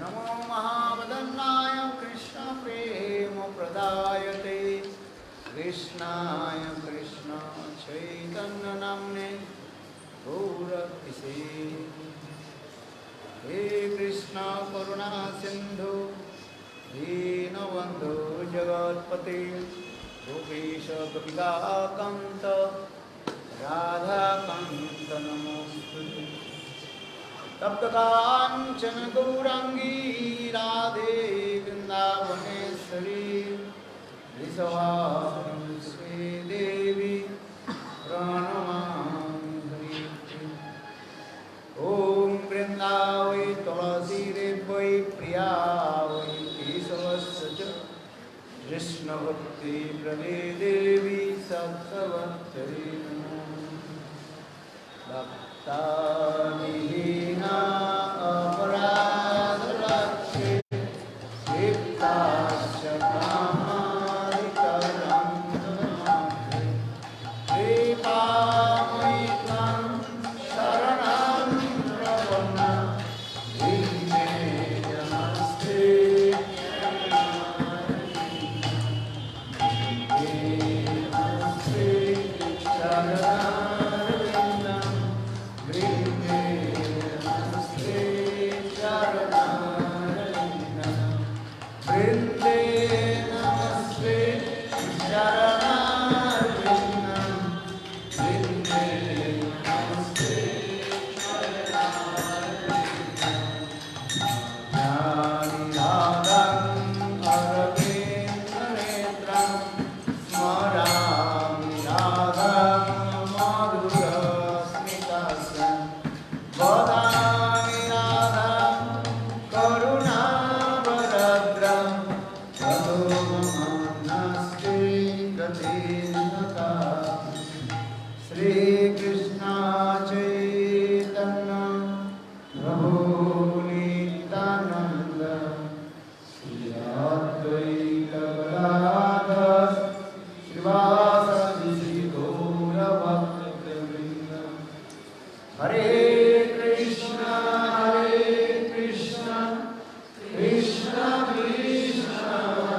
नमो महावदन्नाय कृष्ण प्रेम प्रदायते कृष्णाय कृष्ण चैतन्य नाम्ने गौरकिसे हे कृष्ण करुणा सिंधु दीनबन्धु जगत्पते गोपीश गोपिकान्त राधाकान्त नमोस्तुते तप्त कांचन गौरांगी राधे वृंदावनेश्वरी वृषभानुसुते देवी प्रणमामि हरिप्रिये। ॐ वृंदावै तुलसी देवै प्रिया वै केशवस्य च कृष्णभक्ति प्रदे देवी सत्सवत्सरी नमो भक्ताविहीना अपराधरक्षे क्षिप्ताश्च कामादिकरं नमामि कृपामयि त्वं शरणं प्रपन्ना धीमे नमस्ते नमस्ते शरणं Brinde namaste sharanarvindam Brinde namaste sharanarvindam Jnani radham aravinda netram Smarami radham madhura smitasam Vadami radham karuna Shri Krishna Chaitanya Prabhu Nityananda Shri Advaita Gadadhar Srivasadi Gaura Bhaktivinoda Hare Krishna Krishna Krishna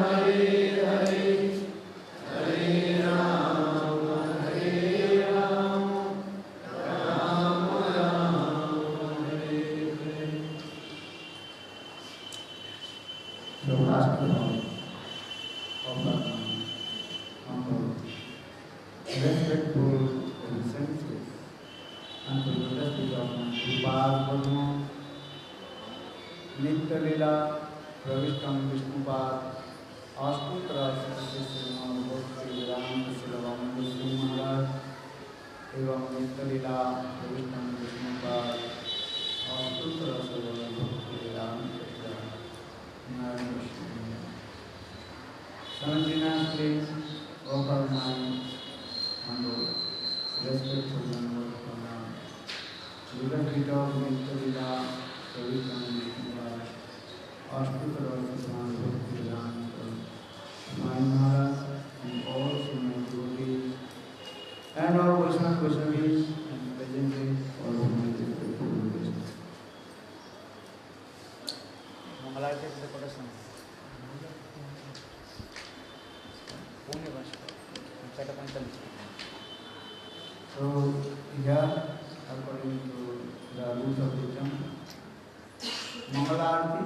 Hare Hare Hare Rama Rama Rama Hare Hare. The last one of the humble, respectful senses and to the justice of Upad Nitya Lila Pravishtam Vishnupad Astutra Sri Ram Silavam Vishnu Maharaj एवं Nitya Lila Pravishtam Vishnupad Astutra Sri Ram Silavam Simultaneously offer my humble respectful members from the Liberty of Nitya Lila Pravishtam Vishnupad Astutra Sri Ram my Maharaj and also my devotees and all Vaishnava Vaishnavis and presently all of my respectful Vaishnavas. Mangalarti se kotasan. Pune Vaishnav. So here, according to the rules of the temple, Mangalarti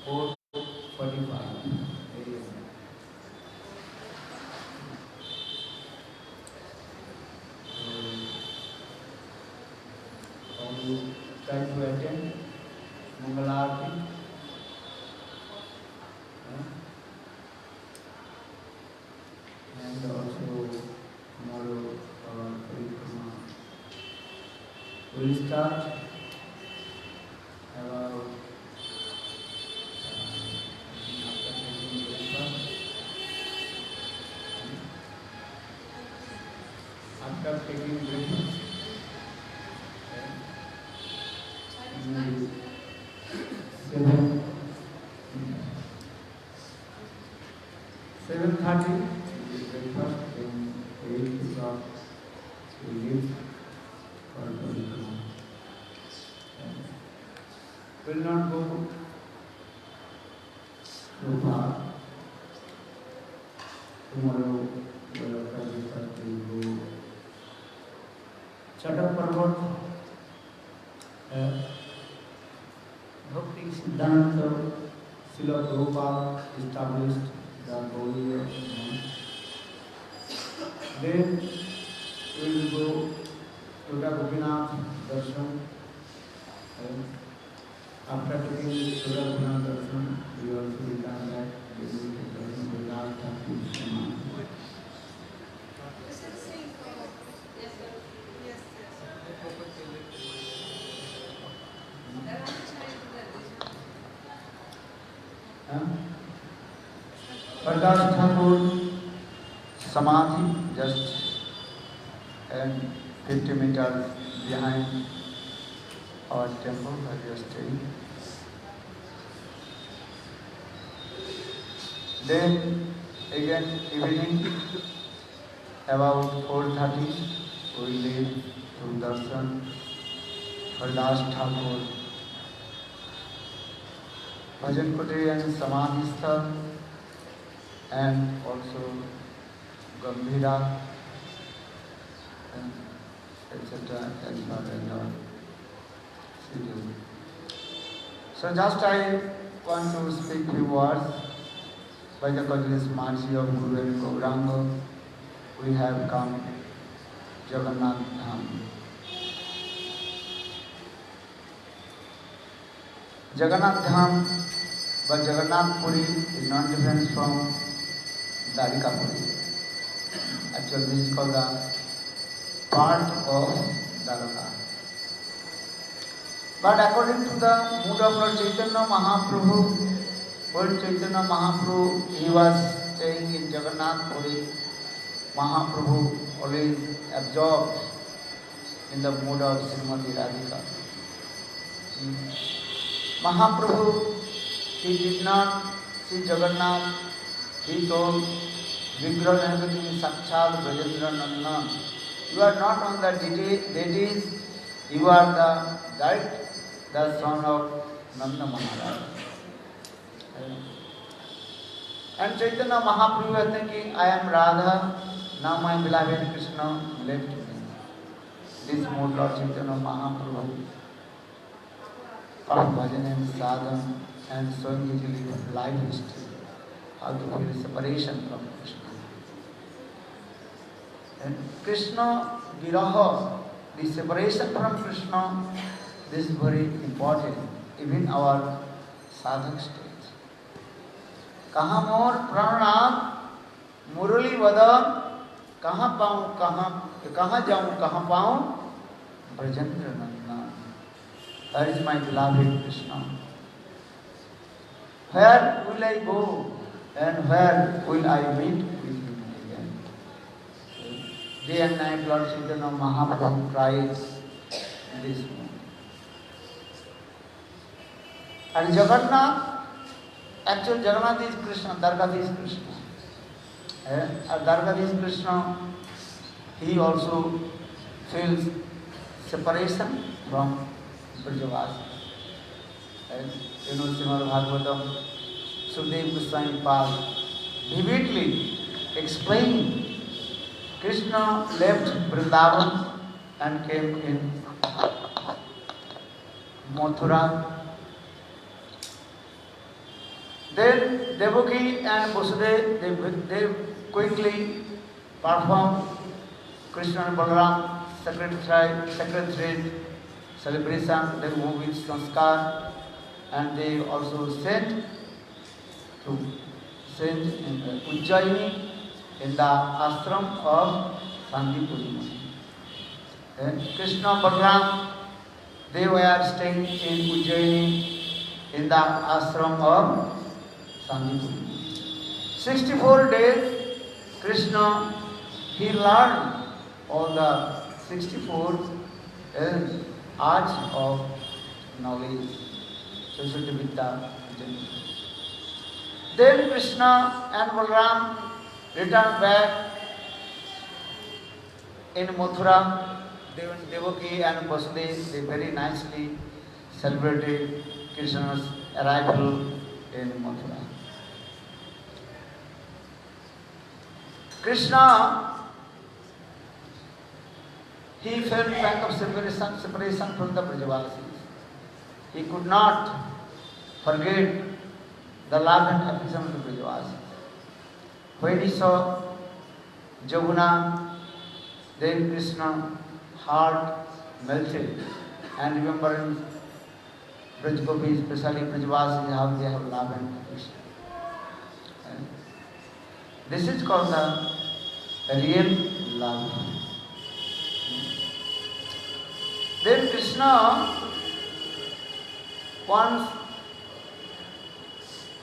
4:45 a.m. All you try to attend Mangalarti. And also tomorrow our Parikrama will start about after taking breakfast. 7:30 breakfast, then 8 o'clock we leave for Parikrama. will not go so far. Tomorrow, will go Chhatak Parvat. Bhakti Siddhanta Srila Prabhupada established the Gaudiya Math. Then we will go Srila Gopinath Darshan. After taking Srila Gopinath Darshan, we also return back to the last Thakur. Prakash Thakur Samadhi just and 50 meters behind our temple where we are staying. Then again evening about 4:30 we leave to darshan Prakash Thakur Bhajan Kutir and Samadhi Sthal, and also Gambhira, and etc. as far as our schedule. So just I want to speak few words by the continuous mercy of Guru and Gauranga. We have come Jagannath Dham. Jagannath Dham, but Jagannath Puri is not different from Dwarika Puri. Actually, this is called the part of Dwarika. But according to the mood of Lord Chaitanya Mahaprabhu, Lord Chaitanya Mahaprabhu, he was staying in Jagannath Puri. Mahaprabhu always absorbed in the mood of Srimati Radhika. Mahaprabhu, he did not see Jagannath. He told Vigraha Sakshad Brajendra Nanda, you are not on the deities, you are the son of Nanda Maharaj. And Chaitanya Mahaprabhu was thinking, I am Radha, now my beloved Krishna left me. This mood Lord Chaitanya Mahaprabhu of bhajan and sadhana and showing his life history, how to feel separation from Krishna. And Krishna viraha, the separation from Krishna, this is very important, even our sadhak stage. Kaha mor prananath murali vada, kaha paun, kaha jaun, kaha paun, Brajendra Nanda. That is my beloved Krishna. Where will I go and where will I meet with him again? Day and night Lord Chaitanya Mahaprabhu cries in this mood. And Jagannath, actually Jagannath is Krishna, Dwarka is Krishna. And Dwarka is Krishna, he also feels separation from Brajavasi. And you know, Srimad Bhagavatam, Sukadeva Goswami Pad vividly explained Krishna left Vrindavan and came in Mathura. Then Devaki and Vasudeva, they quickly performed Krishna and Balaram sacred celebration, they move with sanskar, and they also sent in Ujjaini in the ashram of Sandipuri. Then Krishna Balaram, they were staying in Ujjaini in the ashram of Sandipuri. 64 days, Krishna, he learned all the 64 arts of knowledge, Saraswati Vidya. Then Krishna and Balaram returned back in Mathura. Devaki and Vasudeva, they very nicely celebrated Krishna's arrival in Mathura. Krishna, he felt pang of separation from the Brajavasis. He could not forget the love and affection of the Brajavasis. When he saw Jamuna, then Krishna's heart melted and remembering Braj Gopis, especially Brajavasis, how they have love and affection. This is called the real love. Then Krishna, once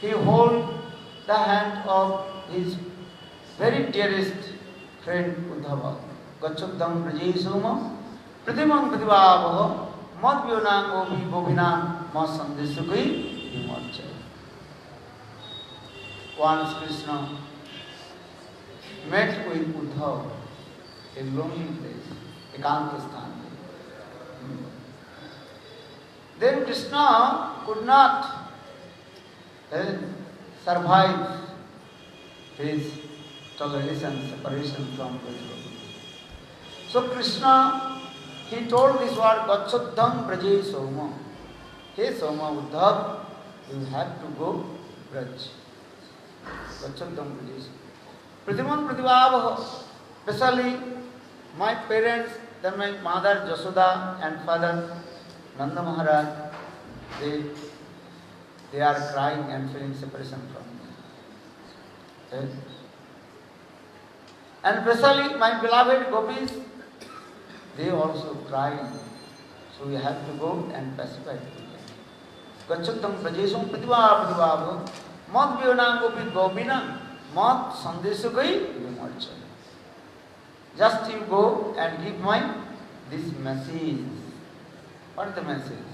he hold the hand of his very dearest friend Uddhava. Gacchudam Brajesoma Pratimam Prativavaha Madhyonam Gopi Gopinam Masandesukhi Vimorcha. Once Krishna met with Uddhava in a lonely place, Ekantasthan. Then Krishna could not survive his toleration, separation from Brajavasi. So Krishna, he told this word, Gacchudam Braje Soma. Hey Soma, Uddhav, you have to go Braj. Gacchudam Braje Soma. Pratiman Prativavaha, especially my parents, then my mother Jasoda and father Nanda Maharaj, they are crying and feeling separation from me. Okay? And especially my beloved gopis, they also crying. So we have to go and pacify them. Gacchudam Prajesam Prativavaha Mad Vyonam Gopi Gopinam Mad Sandesukai Vimorcha. Just you go and give this message. What is the message?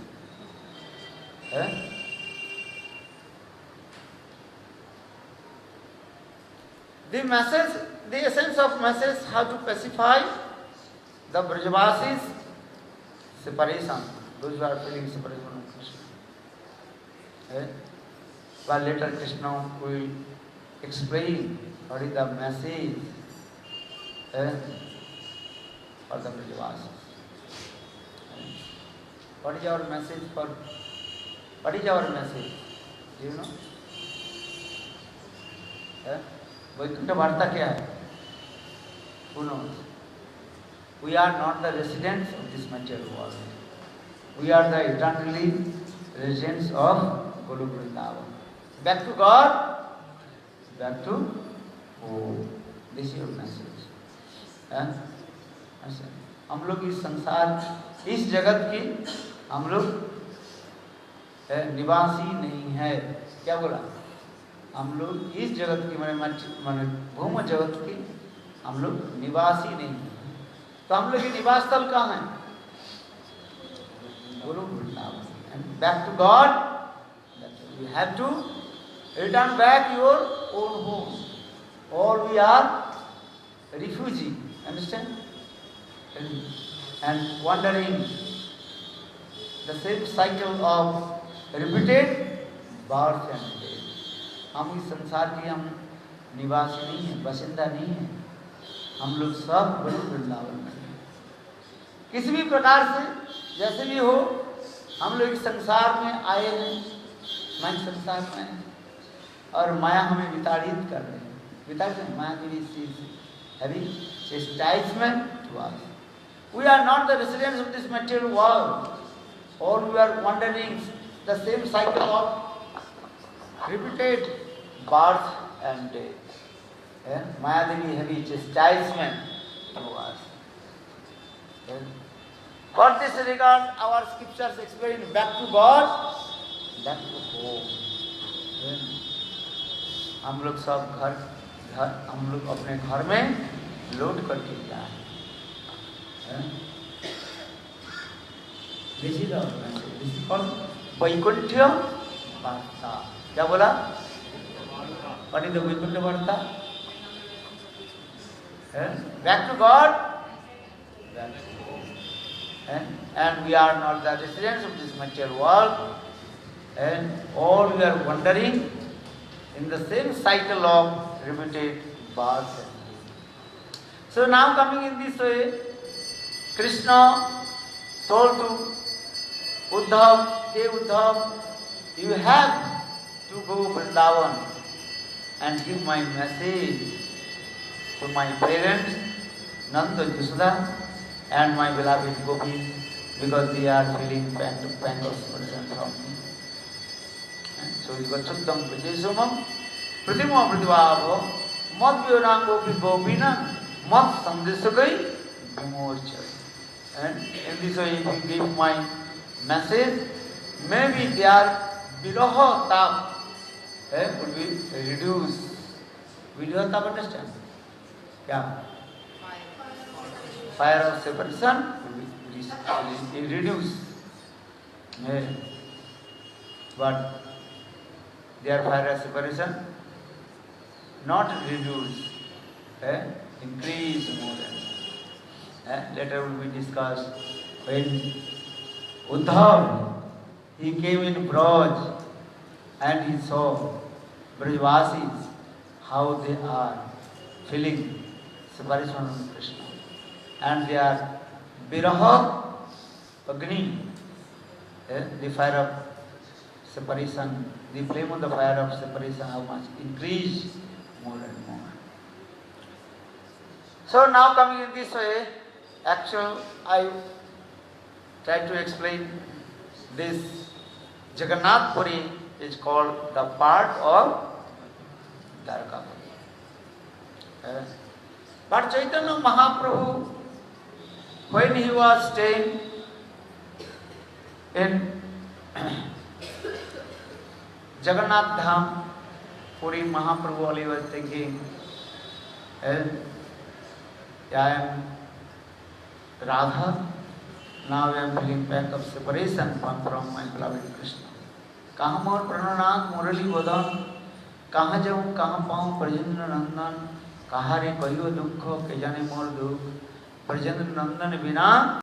The message, the essence of message, how to pacify the Brajavasis separation, those who are feeling separation from Krishna. But later Krishna will explain what is the message for the Brajavasis. What is our message for? What is our message? Do you know? Vaikuntha Varta kya hai? Who knows? We are not the residents of this material world. We are the eternally residents of Golu Vrindavan. Back to God, back to home. This is your message. हम लोग इस संसार, इस जगत की हम लोग निवासी नहीं है. क्या बोला? हम लोग इस जगत की माने भूम जगत की हम लोग निवासी नहीं है. तो हम लोग की निवास स्थल कहाँ है? गुरु Vrindavan. And back to God, you have to return back your own home. Or we are refugee. Understand? And wandering the same cycle of repeated birth and death. हम इस संसार के हम निवासी नहीं है, बसिंदा नहीं है. हम लोग सब गुरु वृंदावन में हैं. किसी भी प्रकार से जैसे भी हो, हम लोग इस संसार में आए हैं, मैं संसार में है, और माया हमें विताड़ित कर रहे हैं. विताड़ित माया की having chastisement to us. We are not the residents of this material world. Or we are wandering the same cycle of repeated birth and death. Maya Devi heavy chastisement to us. For this regard, our scriptures explain back to God, back to home. हम लोग सब घर हम लोग अपने घर में लौट करके जाए. This is called Vaikuntha Varta. क्या बोला? What is the Vaikuntha Varta? Back to God, back to home. And we are not the residents of this material world. and all we are wandering in the same cycle of repeated birth and death. So now coming in this way, Krishna told to Uddhav, hey Uddhav, you have to go Vrindavan and give my message to my parents, Nanda Yashoda, and my beloved Gopi, because they are feeling pang of separation from me. And so you got Chuttam Vijayasumam, Pratimo Prativavo, Mat Vyonam Gopi Gopina, Mat Sandesakai, Vimorcha. And in this way, if you give my message, maybe their Viroha Tap would be reduced. Viroha Tap, understand? Yeah. Fire of separation will be reduced. But their fire of separation not reduced, increase more than. Later will be discussed when Uddhav, he came in Braj and he saw Brajvasis, how they are feeling separation from Krishna. And they are Viraha Agni, the fire of separation, the flame of the fire of separation, how much increase more and more. So now coming in this way, actually I try to explain this Jagannath Puri is called the part of Dwarkapuri. But Chaitanya Mahaprabhu, when he was staying in Jagannath Dham, Puri, Mahaprabhu only was thinking, I am Radha, now I am feeling back of separation from my beloved Krishna. कहाँ मोर प्रणनाथ मुरली वदन, कहाँ जाऊँ कहाँ पाऊँ ब्रजेंद्र नंदन, कहाँ रे कहियो दुख के जाने मोर दुख, ब्रजेंद्र नंदन बिना